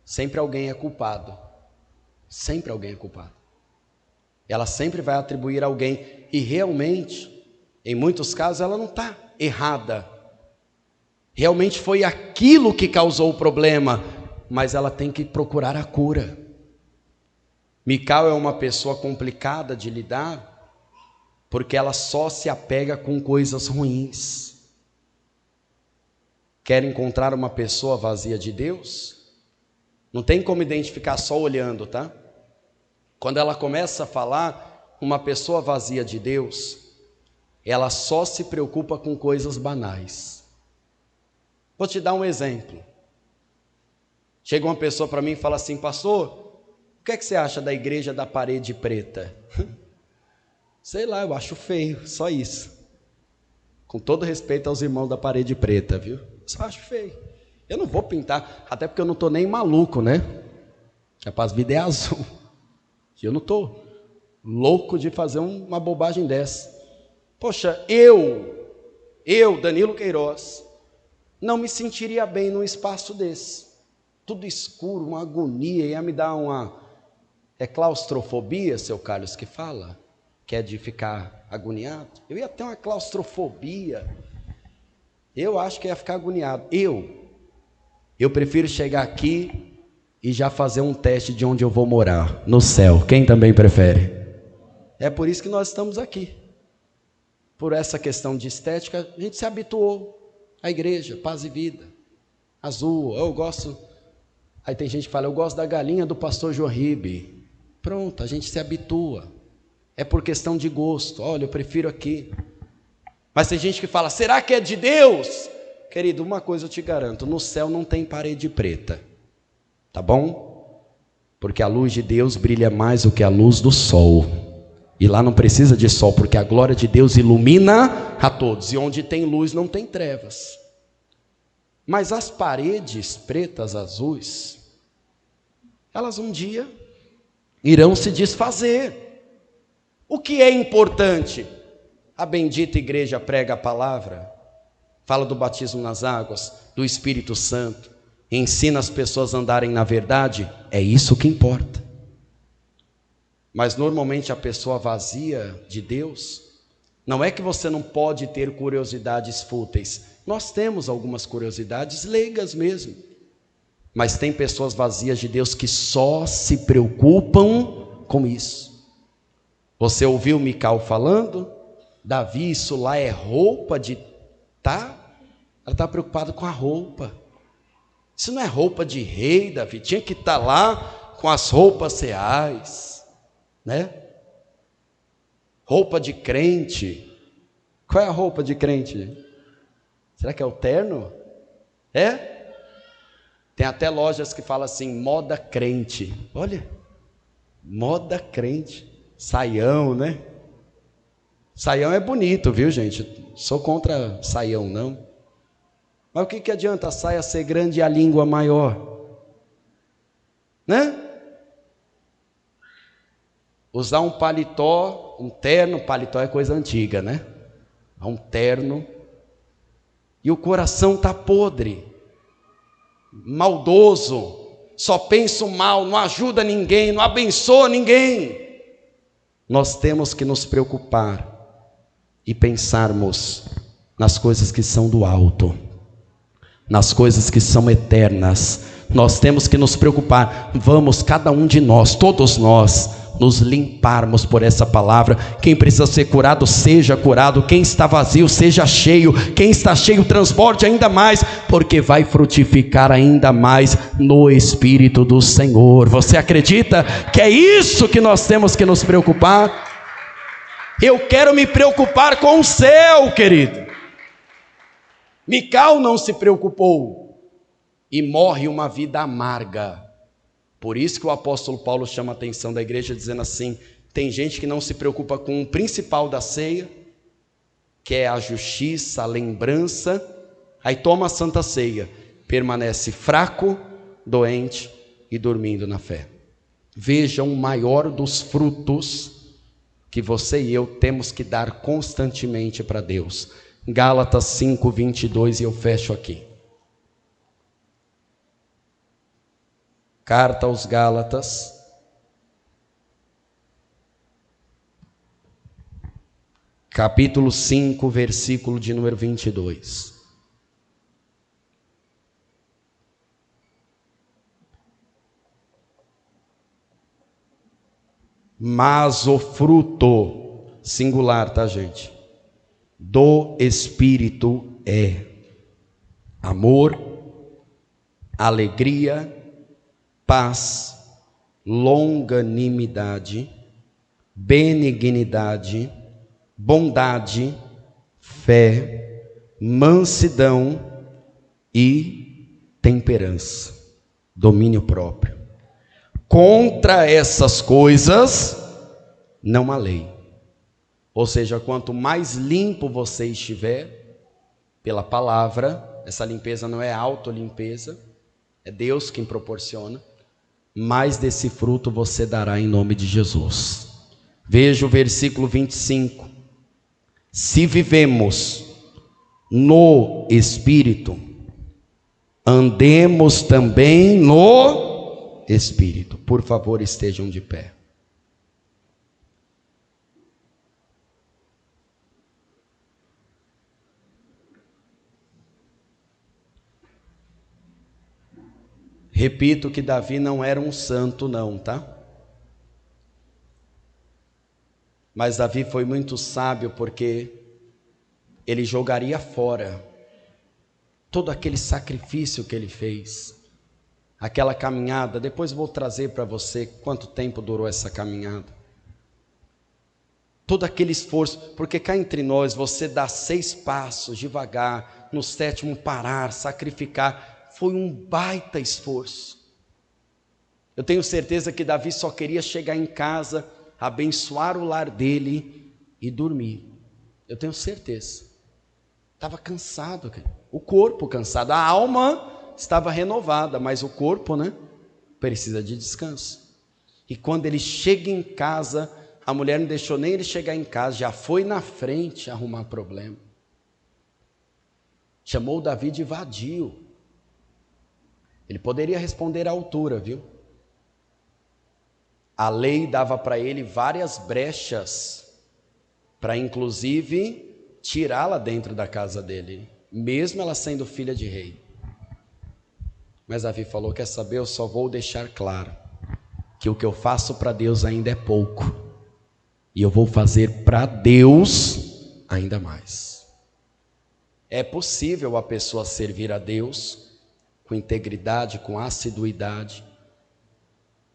Sempre alguém é culpado. Sempre alguém é culpado. Ela sempre vai atribuir a alguém. E realmente, em muitos casos, ela não está errada. Realmente foi aquilo que causou o problema. Mas ela tem que procurar a cura. Mical é uma pessoa complicada de lidar, porque ela só se apega com coisas ruins. Quer encontrar uma pessoa vazia de Deus? Não tem como identificar só olhando, tá? Quando ela começa a falar, uma pessoa vazia de Deus, ela só se preocupa com coisas banais. Vou te dar um exemplo. Chega uma pessoa para mim e fala assim: pastor, o que é que você acha da igreja da parede preta? Sei lá, eu acho feio, só isso. Com todo respeito aos irmãos da parede preta, viu? Só acho feio. Eu não vou pintar, até porque eu não estou nem maluco, né? É para as vidas é azul. Eu não estou louco de fazer uma bobagem dessa. Poxa, eu, Danilo Queiroz, não me sentiria bem num espaço desse. Tudo escuro, uma agonia, ia me dar uma... É claustrofobia, seu Carlos, que fala? Que é de ficar agoniado? Eu ia ter uma claustrofobia. Eu acho que ia ficar agoniado. Eu prefiro chegar aqui e já fazer um teste de onde eu vou morar, no céu. Quem também prefere? É por isso que nós estamos aqui. Por essa questão de estética, a gente se habituou à igreja, paz e vida, azul. Eu gosto. Aí tem gente que fala: eu gosto da galinha do pastor Jorribe. Pronto, a gente se habitua. É por questão de gosto. Olha, eu prefiro aqui. Mas tem gente que fala: será que é de Deus? Querido, uma coisa eu te garanto: no céu não tem parede preta. Tá bom? Porque a luz de Deus brilha mais do que a luz do sol. E lá não precisa de sol, porque a glória de Deus ilumina a todos. E onde tem luz não tem trevas. Mas as paredes pretas, azuis, elas um dia irão se desfazer. O que é importante? A bendita igreja prega a palavra, fala do batismo nas águas, do Espírito Santo, ensina as pessoas a andarem na verdade. É isso que importa. Mas normalmente a pessoa vazia de Deus, não é que você não pode ter curiosidades fúteis. Nós temos algumas curiosidades leigas mesmo. Mas tem pessoas vazias de Deus que só se preocupam com isso. Você ouviu Mical falando? Davi, isso lá é roupa de... Tá? Ela está preocupada com a roupa. Isso não é roupa de rei, Davi. Tinha que estar lá com as roupas reais, né? Roupa de crente. Qual é a roupa de crente? Será que é o terno? É? Tem até lojas que falam assim, moda crente. Olha, moda crente. Saião, né? Saião é bonito, viu, gente? Sou contra saião, não. Mas o que adianta a saia ser grande e a língua maior? Né? Usar um paletó, um terno, paletó é coisa antiga, né? Um terno, e o coração está podre, maldoso, só pensa o mal, não ajuda ninguém, não abençoa ninguém. Nós temos que nos preocupar e pensarmos nas coisas que são do alto, nas coisas que são eternas. Nós temos que nos preocupar. Vamos, cada um de nós, todos nós, nos limparmos por essa palavra. Quem precisa ser curado, seja curado. Quem está vazio, seja cheio. Quem está cheio, transborde ainda mais, porque vai frutificar ainda mais no Espírito do Senhor. Você acredita que é isso que nós temos que nos preocupar? Eu quero me preocupar com o céu, querido. Mical não se preocupou e morre uma vida amarga. Por isso que o apóstolo Paulo chama a atenção da igreja dizendo assim, tem gente que não se preocupa com o principal da ceia, que é a justiça, a lembrança, aí toma a santa ceia, permanece fraco, doente e dormindo na fé. Vejam o maior dos frutos que você e eu temos que dar constantemente para Deus. Gálatas 5:22, e eu fecho aqui. Carta aos Gálatas, capítulo 5, versículo de número 22. Mas o fruto, singular, tá, gente? Do Espírito é amor, alegria, paz, longanimidade, benignidade, bondade, fé, mansidão e temperança, domínio próprio. Contra essas coisas não há lei. Ou seja, quanto mais limpo você estiver pela palavra, essa limpeza não é autolimpeza, é Deus quem proporciona, mais desse fruto você dará em nome de Jesus. Veja o versículo 25. Se vivemos no Espírito, andemos também no Espírito. Por favor, estejam de pé. Repito que Davi não era um santo não, tá? Mas Davi foi muito sábio porque ele jogaria fora todo aquele sacrifício que ele fez, aquela caminhada. Depois vou trazer para você quanto tempo durou essa caminhada. Todo aquele esforço, porque cá entre nós você dá 6 passos devagar, no 7º parar, sacrificar. Foi um baita esforço. Eu tenho certeza que Davi só queria chegar em casa, abençoar o lar dele e dormir. Eu tenho certeza. Estava cansado, o corpo cansado, a alma estava renovada, mas o corpo, né, precisa de descanso. E quando ele chega em casa, a mulher não deixou nem ele chegar em casa, já foi na frente arrumar problema. Chamou Davi de vadio. Ele poderia responder à altura, viu? A lei dava para ele várias brechas, para inclusive tirá-la dentro da casa dele, mesmo ela sendo filha de rei. Mas Davi falou, quer saber, eu só vou deixar claro, que o que eu faço para Deus ainda é pouco, e eu vou fazer para Deus ainda mais. É possível a pessoa servir a Deus com integridade, com assiduidade.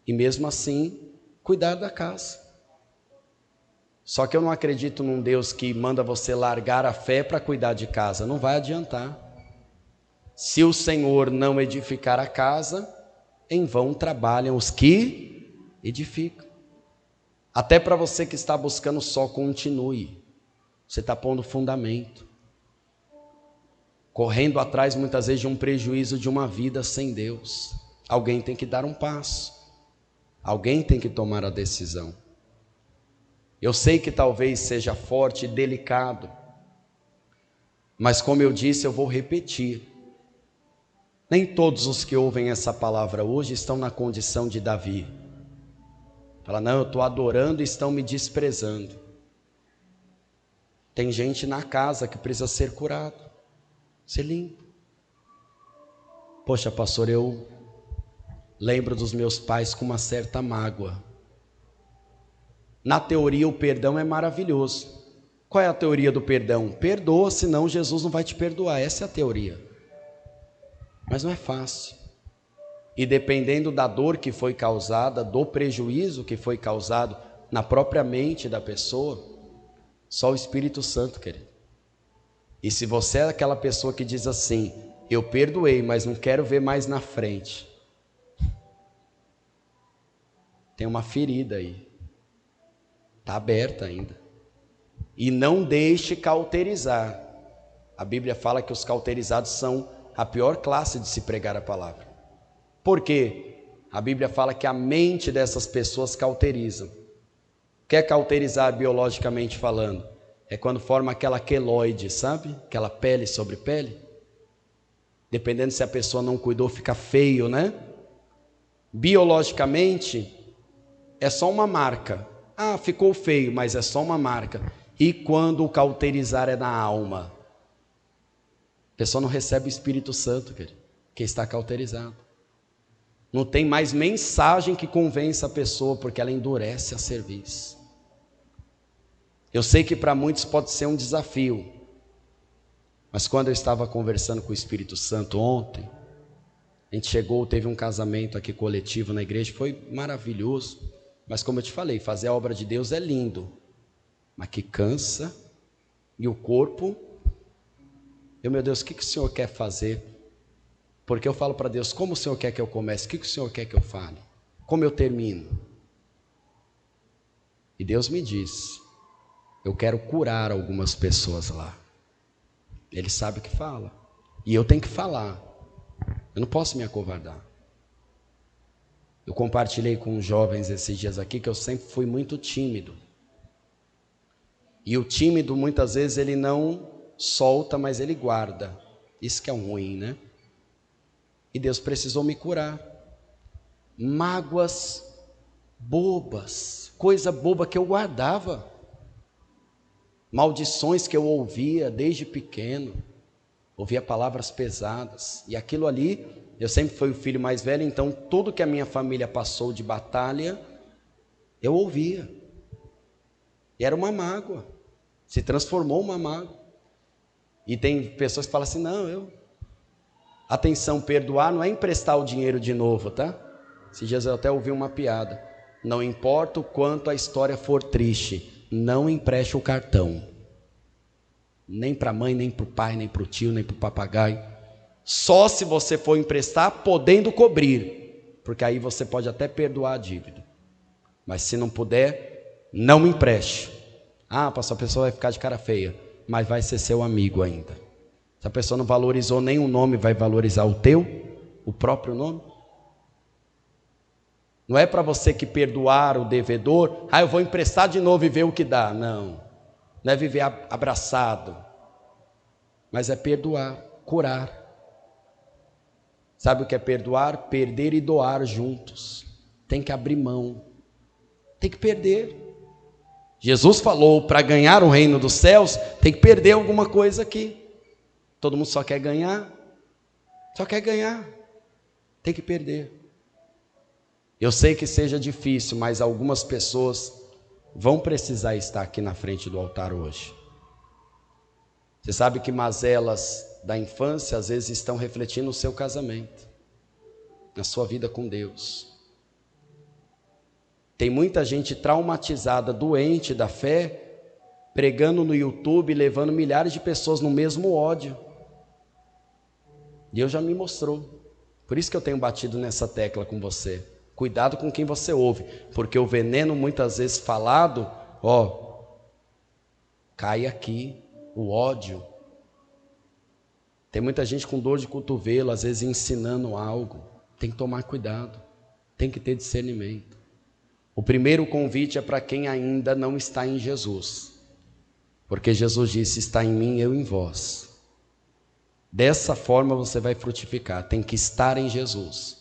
E mesmo assim, cuidar da casa. Só que eu não acredito num Deus que manda você largar a fé para cuidar de casa. Não vai adiantar. Se o Senhor não edificar a casa, em vão trabalham os que edificam. Até para você que está buscando só, continue. Você está pondo fundamento. Correndo atrás muitas vezes de um prejuízo de uma vida sem Deus. Alguém tem que dar um passo. Alguém tem que tomar a decisão. Eu sei que talvez seja forte e delicado, mas como eu disse, eu vou repetir. Nem todos os que ouvem essa palavra hoje estão na condição de Davi. Fala, não, eu estou adorando e estão me desprezando. Tem gente na casa que precisa ser curado, ser limpo. Poxa, pastor, eu lembro dos meus pais com uma certa mágoa. Na teoria, o perdão é maravilhoso. Qual é a teoria do perdão? Perdoa, senão Jesus não vai te perdoar. Essa é a teoria. Mas não é fácil. E dependendo da dor que foi causada, do prejuízo que foi causado na própria mente da pessoa, só o Espírito Santo, querido. E se você é aquela pessoa que diz assim, eu perdoei, mas não quero ver mais na frente, tem uma ferida aí. Está aberta ainda. E não deixe cauterizar. A Bíblia fala que os cauterizados são a pior classe de se pregar a palavra. Por quê? A Bíblia fala que a mente dessas pessoas cauteriza. Quer cauterizar biologicamente falando? É quando forma aquela queloide, sabe? Aquela pele sobre pele. Dependendo se a pessoa não cuidou, fica feio, né? Biologicamente, é só uma marca. Ah, ficou feio, mas é só uma marca. E quando o cauterizar é na alma? A pessoa não recebe o Espírito Santo, querido, que está cauterizado. Não tem mais mensagem que convença a pessoa, porque ela endurece a cerviz. Eu sei que para muitos pode ser um desafio, mas quando eu estava conversando com o Espírito Santo ontem, a gente chegou, teve um casamento aqui coletivo na igreja, foi maravilhoso. Mas como eu te falei, fazer a obra de Deus é lindo, mas que cansa, e o corpo, meu Deus, o que o Senhor quer fazer? Porque eu falo para Deus, como o Senhor quer que eu comece? O que o Senhor quer que eu fale? Como eu termino? E Deus me disse, eu quero curar algumas pessoas lá. Ele sabe o que fala, e eu tenho que falar, eu não posso me acovardar. Eu compartilhei com os jovens esses dias aqui que eu sempre fui muito tímido. E o tímido muitas vezes ele não solta, mas ele guarda. Isso que é um ruim, né? E Deus precisou me curar. Mágoas bobas, coisa boba que eu guardava. Maldições que eu ouvia desde pequeno. Ouvia palavras pesadas. E aquilo ali... Eu sempre fui o filho mais velho, então tudo que a minha família passou de batalha, eu ouvia. E era uma mágoa, se transformou uma mágoa. E tem pessoas que falam assim, não, atenção, perdoar não é emprestar o dinheiro de novo, tá? Esses dias eu até ouvi uma piada. Não importa o quanto a história for triste, não empreste o cartão. Nem para a mãe, nem para o pai, nem para o tio, nem para o papagaio. Só se você for emprestar, podendo cobrir, porque aí você pode até perdoar a dívida. Mas se não puder, não empreste. Ah, pastor, a pessoa vai ficar de cara feia, mas vai ser seu amigo ainda. Se a pessoa não valorizou nem o nome, vai valorizar o teu, o próprio nome? Não é para você que perdoar o devedor, eu vou emprestar de novo e ver o que dá. Não é viver abraçado, mas é perdoar, curar. Sabe o que é perdoar? Perder e doar juntos. Tem que abrir mão, tem que perder. Jesus falou, para ganhar o reino dos céus, tem que perder alguma coisa aqui. Todo mundo só quer ganhar, tem que perder. Eu sei que seja difícil, mas algumas pessoas vão precisar estar aqui na frente do altar hoje. Você sabe que mazelas da infância às vezes estão refletindo no seu casamento, na sua vida com Deus. Tem muita gente traumatizada, doente da fé, pregando no YouTube, levando milhares de pessoas no mesmo ódio. Deus já me mostrou. Por isso que eu tenho batido nessa tecla com você. Cuidado com quem você ouve, porque o veneno muitas vezes falado, cai aqui, o ódio. Tem muita gente com dor de cotovelo, às vezes ensinando algo. Tem que tomar cuidado, tem que ter discernimento. O primeiro convite é para quem ainda não está em Jesus, porque Jesus disse: está em mim, eu em vós. Dessa forma você vai frutificar, tem que estar em Jesus.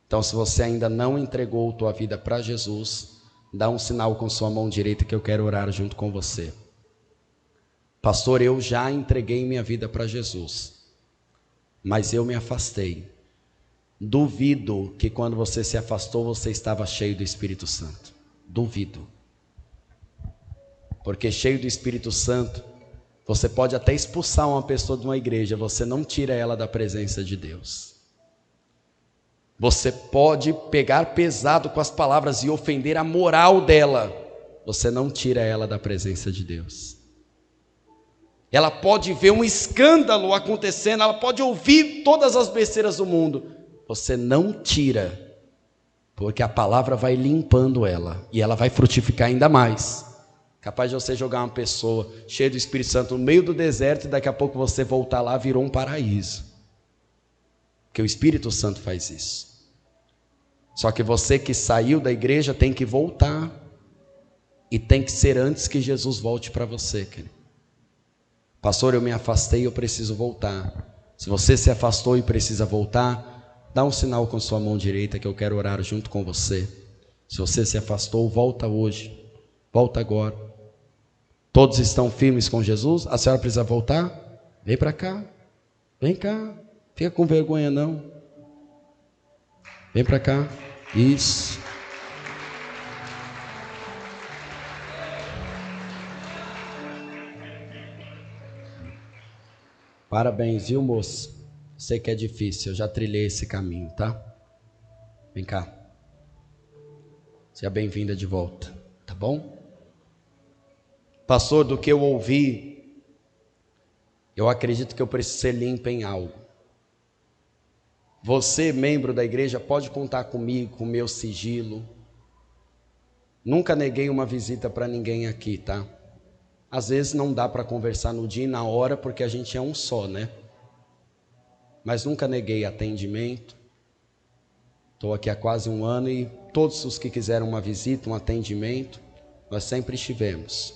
Então, se você ainda não entregou tua vida para Jesus, dá um sinal com sua mão direita que eu quero orar junto com você. Pastor, eu já entreguei minha vida para Jesus, mas eu me afastei. Duvido que quando você se afastou, você estava cheio do Espírito Santo. Duvido. Porque cheio do Espírito Santo, você pode até expulsar uma pessoa de uma igreja, você não tira ela da presença de Deus. Você pode pegar pesado com as palavras e ofender a moral dela, você não tira ela da presença de Deus. Ela pode ver um escândalo acontecendo, ela pode ouvir todas as besteiras do mundo, você não tira, porque a palavra vai limpando ela, e ela vai frutificar ainda mais. Capaz de você jogar uma pessoa cheia do Espírito Santo no meio do deserto, e daqui a pouco você voltar lá, virou um paraíso. Porque o Espírito Santo faz isso. Só que você que saiu da igreja tem que voltar, e tem que ser antes que Jesus volte para você, querido. Pastor, eu me afastei, eu preciso voltar. Se você se afastou e precisa voltar, dá um sinal com sua mão direita que eu quero orar junto com você. Se você se afastou, volta hoje, volta agora. Todos estão firmes com Jesus? A senhora precisa voltar? Vem para cá, vem cá, fica com vergonha não. Vem para cá, isso. Parabéns, viu, moço? Sei que é difícil, eu já trilhei esse caminho, tá? Vem cá. Seja bem-vinda de volta, tá bom? Pastor, do que eu ouvi, eu acredito que eu preciso ser limpo em algo. Você, membro da igreja, pode contar comigo, com o meu sigilo. Nunca neguei uma visita para ninguém aqui, tá? Às vezes não dá para conversar no dia e na hora, porque a gente é um só, né? Mas nunca neguei atendimento. Estou aqui há quase um ano e todos os que quiseram uma visita, um atendimento, nós sempre estivemos.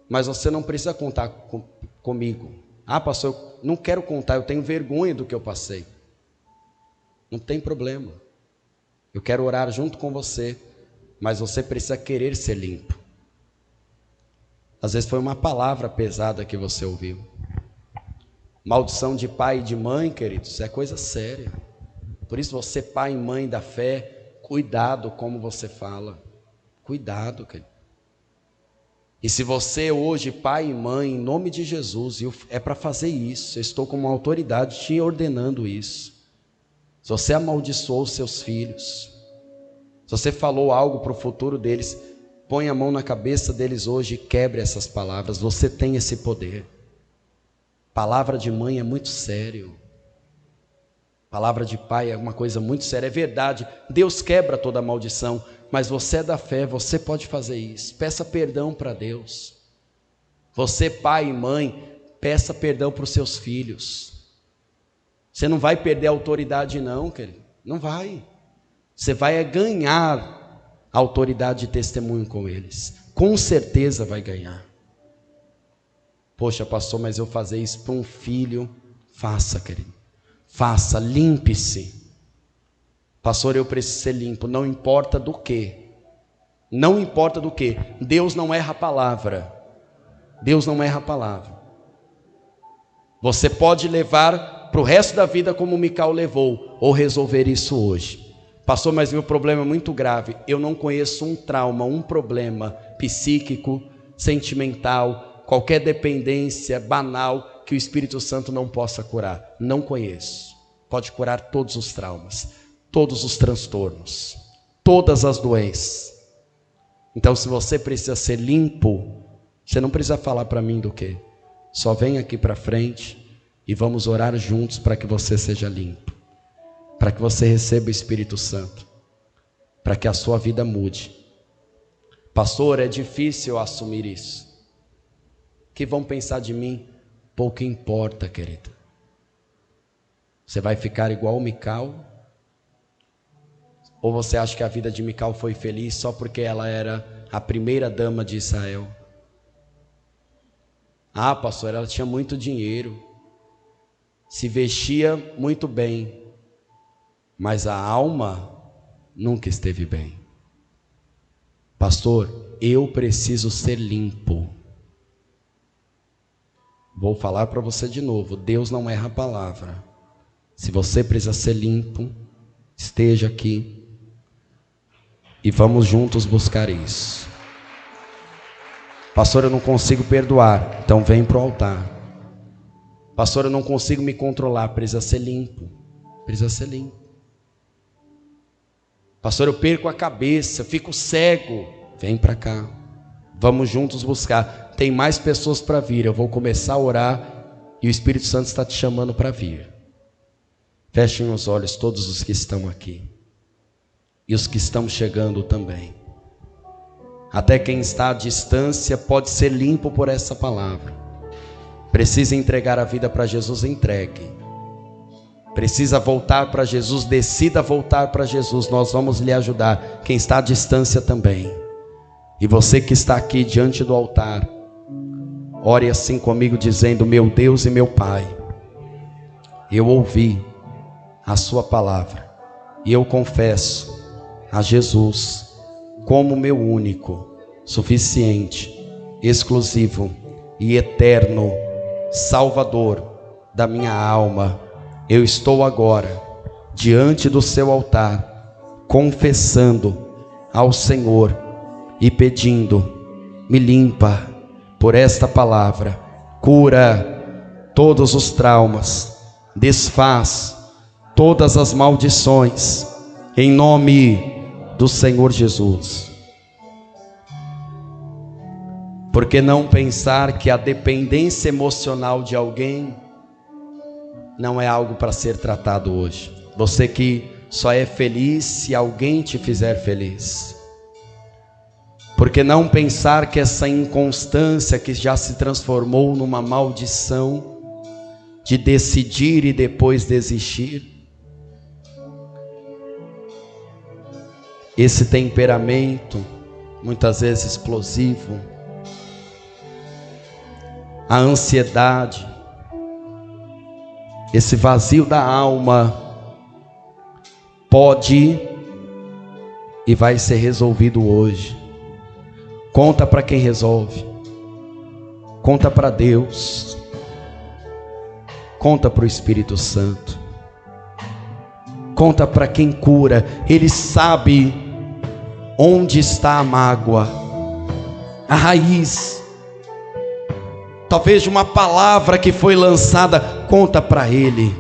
Mas você não precisa contar comigo. Ah, pastor, eu não quero contar, eu tenho vergonha do que eu passei. Não tem problema. Eu quero orar junto com você, mas você precisa querer ser limpo. Às vezes foi uma palavra pesada que você ouviu. Maldição de pai e de mãe, queridos, é coisa séria. Por isso você, pai e mãe da fé, cuidado como você fala. Cuidado, querido. E se você hoje, pai e mãe, em nome de Jesus, é para fazer isso, eu estou como autoridade te ordenando isso. Se você amaldiçoou os seus filhos, se você falou algo para o futuro deles, põe a mão na cabeça deles hoje e quebre essas palavras. Você tem esse poder. Palavra de mãe é muito sério. Palavra de pai é uma coisa muito séria. É verdade, Deus quebra toda maldição, mas você é da fé, você pode fazer isso. Peça perdão para Deus. Você, pai e mãe, peça perdão para os seus filhos. Você não vai perder a autoridade não, querido. Não vai. Você vai ganhar a autoridade de testemunho com eles. Com certeza vai ganhar. Poxa, pastor, mas eu fazer isso para um filho? Faça, querido. Faça, limpe-se. Pastor, eu preciso ser limpo. Não importa do que. Não importa do que. Deus não erra a palavra. Deus não erra a palavra. Você pode levar para o resto da vida como Mical levou, ou resolver isso hoje. Pastor, mas meu problema é muito grave. Eu não conheço um trauma, um problema psíquico, sentimental, qualquer dependência banal que o Espírito Santo não possa curar. Não conheço. Pode curar todos os traumas, todos os transtornos, todas as doenças. Então, se você precisa ser limpo, você não precisa falar para mim do quê? Só vem aqui para frente e vamos orar juntos para que você seja limpo, para que você receba o Espírito Santo, para que a sua vida mude. Pastor, é difícil assumir isso. O que vão pensar de mim? Pouco importa, querido. Você vai ficar igual Mical? Ou você acha que a vida de Mical foi feliz só porque ela era a primeira dama de Israel? Ah, pastor, ela tinha muito dinheiro, se vestia muito bem, mas a alma nunca esteve bem. Pastor, eu preciso ser limpo. Vou falar para você de novo, Deus não erra a palavra. Se você precisa ser limpo, esteja aqui e vamos juntos buscar isso. Pastor, eu não consigo perdoar, então vem para o altar. Pastor, eu não consigo me controlar, precisa ser limpo. Precisa ser limpo. Pastor, eu perco a cabeça, fico cego. Vem para cá, vamos juntos buscar. Tem mais pessoas para vir, eu vou começar a orar e o Espírito Santo está te chamando para vir. Fechem os olhos todos os que estão aqui e os que estão chegando também. Até quem está à distância pode ser limpo por essa palavra. Precisa entregar a vida para Jesus, entregue. Precisa voltar para Jesus, decida voltar para Jesus, nós vamos lhe ajudar. Quem está à distância também. E você que está aqui diante do altar, ore assim comigo dizendo: meu Deus e meu Pai, eu ouvi a sua palavra e eu confesso a Jesus como meu único, suficiente, exclusivo e eterno Salvador da minha alma. Eu estou agora diante do seu altar, confessando ao Senhor e pedindo: me limpa por esta palavra, cura todos os traumas, desfaz todas as maldições, em nome do Senhor Jesus. Por que não pensar que a dependência emocional de alguém não é algo para ser tratado hoje? Você que só é feliz se alguém te fizer feliz. Por que não pensar que essa inconstância que já se transformou numa maldição de decidir e depois desistir, esse temperamento muitas vezes explosivo, a ansiedade, esse vazio da alma pode e vai ser resolvido hoje. Conta para quem resolve, conta para Deus, conta para o Espírito Santo, conta para quem cura. Ele sabe onde está a mágoa, a raiz, talvez de uma palavra que foi lançada. Conta para Ele.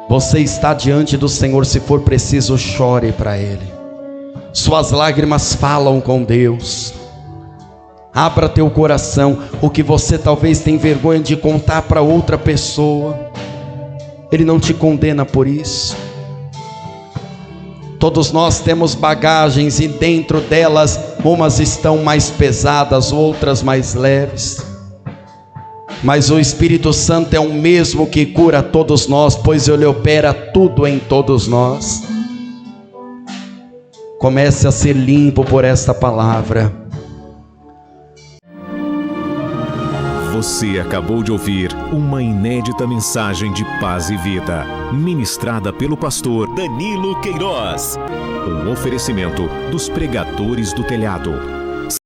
Você está diante do Senhor, se for preciso, chore para Ele. Suas lágrimas falam com Deus. Abra teu coração. O que você talvez tem vergonha de contar para outra pessoa, Ele não te condena por isso. Todos nós temos bagagens e dentro delas, umas estão mais pesadas, outras mais leves. Mas o Espírito Santo é o mesmo que cura todos nós, pois Ele opera tudo em todos nós. Comece a ser limpo por esta palavra. Você acabou de ouvir uma inédita mensagem de paz e vida, ministrada pelo pastor Danilo Queiroz. Um oferecimento dos Pregadores do Telhado.